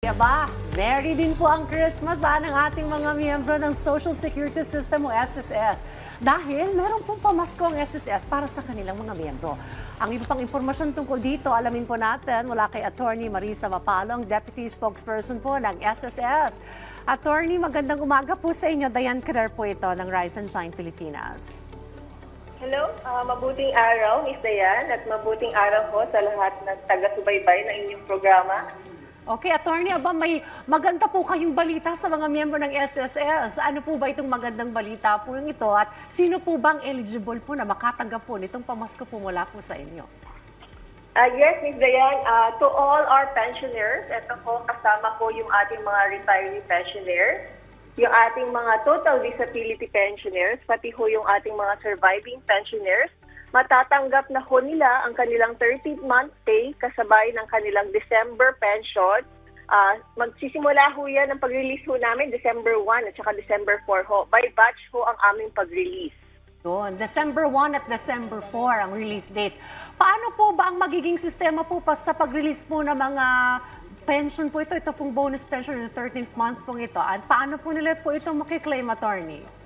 Aba, merry din po ang Christmas ng ating mga miyembro ng Social Security System o SSS. Dahil meron pong pamasko ang SSS para sa kanilang mga miyembro. Ang iba pang impormasyon tungkol dito, alamin po natin mula kay Attorney Marisa Mapalong, Deputy Spokesperson po ng SSS. Attorney, magandang umaga po sa inyo. Diane Carer po ito ng Rise and Shine Pilipinas. Hello, mabuting araw, Ms. Dayan, at mabuting araw po sa lahat ng taga-subaybay ng inyong programa. Okay, Attorney, may maganda po kayong balita sa mga miyembro ng SSS. Ano po ba itong magandang balita po ito at sino po bang eligible po na makatanggap po nitong pamasko po mula po sa inyo? Yes, Ms. Dayan, to all our pensioners, ito po kasama po yung ating mga retiree pensioners, yung ating mga total disability pensioners, pati ho yung ating mga surviving pensioners, matatanggap na ho nila ang kanilang 13th month pay kasabay ng kanilang December pension. Magsisimula ho yan ang pag-release ho namin December 1 at saka December 4 ho. By batch ho ang aming pag-release. Doon, December 1 at December 4 ang release dates. Paano po ba ang magiging sistema po sa pag-release po ng mga pension po ito? Ito pong bonus pension ng 13th month pong ito. At paano po nila po ito makiklaim, Attorney?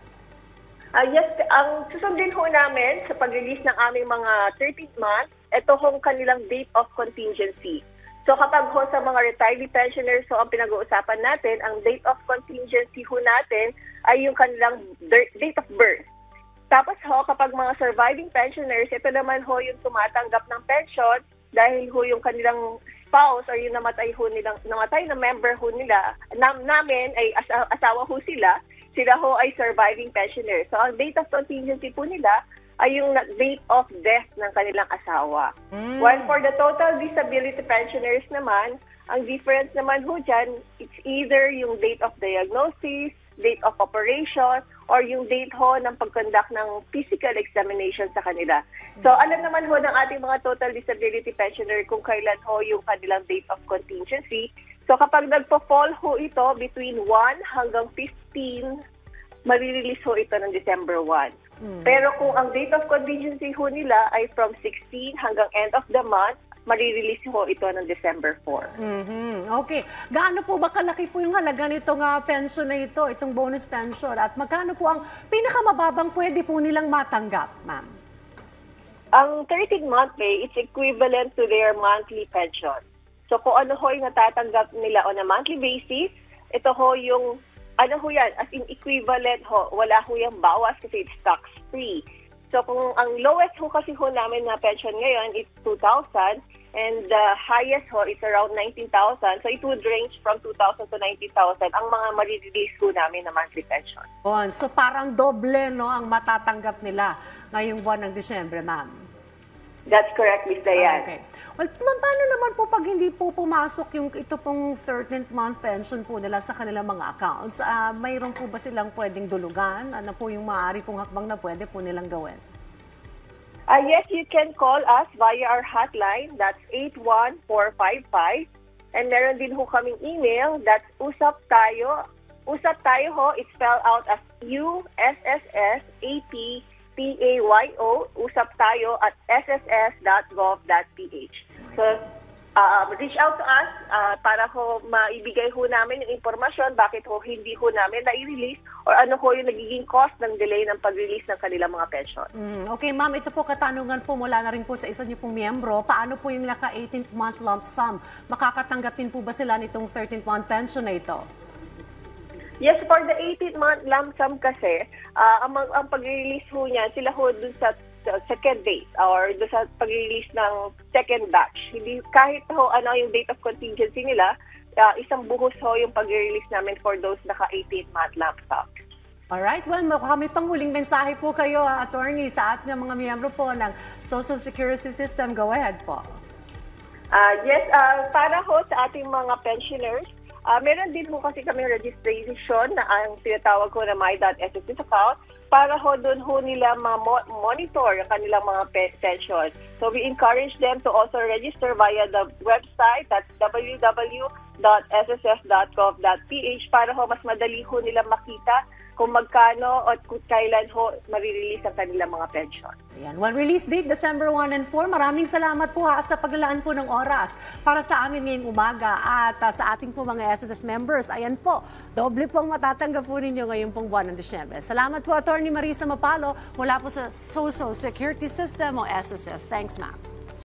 Yes, ang susundin ho namin sa pag-release ng aming mga 13th month, ito hong kanilang date of contingency. So kapag ho sa mga retiree pensioners ho ang pinag-uusapan natin, ang date of contingency ho natin ay yung kanilang date of birth. Tapos ho, kapag mga surviving pensioners, ito naman ho yung tumatanggap ng pension dahil ho yung kanilang spouse or yung namatay na member ho nila, namin ay asawa ho sila ho ay surviving pensioners. So, ang date of contingency po nila ay yung date of death ng kanilang asawa. While for the total disability pensioners naman, ang difference naman ho dyan, it's either yung date of diagnosis, date of operation, or yung date ho ng pag-conduct ng physical examination sa kanila. So, alam naman ho ng ating mga total disability pensioner kung kailan ho yung kanilang date of contingency. So kapag nagpo-fall ho ito between 1 hanggang 15, marirelease ho ito ng December 1. Pero kung ang date of contingency ho nila ay from 16 hanggang end of the month, marirelease ho ito ng December 4. Okay. Gaano po ba kalaki po yung halaga nitong pension na ito, itong bonus pension? At magkano po ang pinakamababang pwede po nilang matanggap, ma'am? Ang 13th month pay, it's equivalent to their monthly pension. So kung ano ho yung natatanggap nila on a monthly basis, ito ho yung, ano ho yan, as in equivalent ho, wala ho yung bawas kasi it's tax-free. So kung ang lowest ho kasi ho namin na pension ngayon, it's 2,000 and the highest ho is around 19,000. So it would range from 2,000 to 19,000 ang mga marirelease ho namin na monthly pension. So parang doble no ang matatanggap nila ngayong buwan ng Disyembre, ma'am. That's correct, Ms. Dayan. Okay. Well, paano naman po pag hindi po pumasok yung ito pong 13th month pension po nila sa kanilang mga accounts? Mayroon po ba silang pwedeng dulugan? Ano po yung maaari pong hakbang na pwede po nilang gawin? Yes, you can call us via our hotline. That's 81455. And meron din ho kaming email. That's Usap Tayo. Usap Tayo ho, it's spelled out as USSSAP PAYO, usap tayo at sss.gov.ph. So, reach out to us para ho maibigay ho namin yung impormasyon bakit ho hindi ho namin na-release or ano ho yung nagiging cost ng delay ng pag-release ng kanilang mga pension. Okay, ma'am, ito po katanungan po mula na rin po sa isa niyo pong miyembro. Paano po yung naka 18th month lump sum? Makakatanggapin po ba sila nitong 13th month pension na ito? Yes, for the 18th month lump sum kasi, ang pag-release ho niyan, sila ho dun sa second date or dun sa pag-release ng second batch. Hindi, kahit ho ano yung date of contingency nila, isang buhos ho yung pag-release namin for those naka 18th month lump sum. Alright, well, kami pang huling mensahe po kayo, Attorney, sa ating mga miyembro po ng Social Security System. Go ahead po. Yes, para ho sa ating mga pensioners, meron din ho kasi kami registration na ang tinatawag ko na my.sss account para ho doon ho nila monitor ang kanilang mga pension. So we encourage them to also register via the website, that's www.sss.gov.ph para ho mas madali ho nila makita kung magkano at kung kailan ho marirelease ang kanilang mga pension. Ayan. Well, release date December 1 and 4. Maraming salamat po sa paglalaan po ng oras para sa amin ngayong umaga at sa ating po mga SSS members. Ayan po, doble pong matatanggap po ninyo ngayong pong buwan ng Disyembre. Salamat po, Attorney Marisa Mapalo, mula po sa Social Security System o SSS. Thanks, ma'am.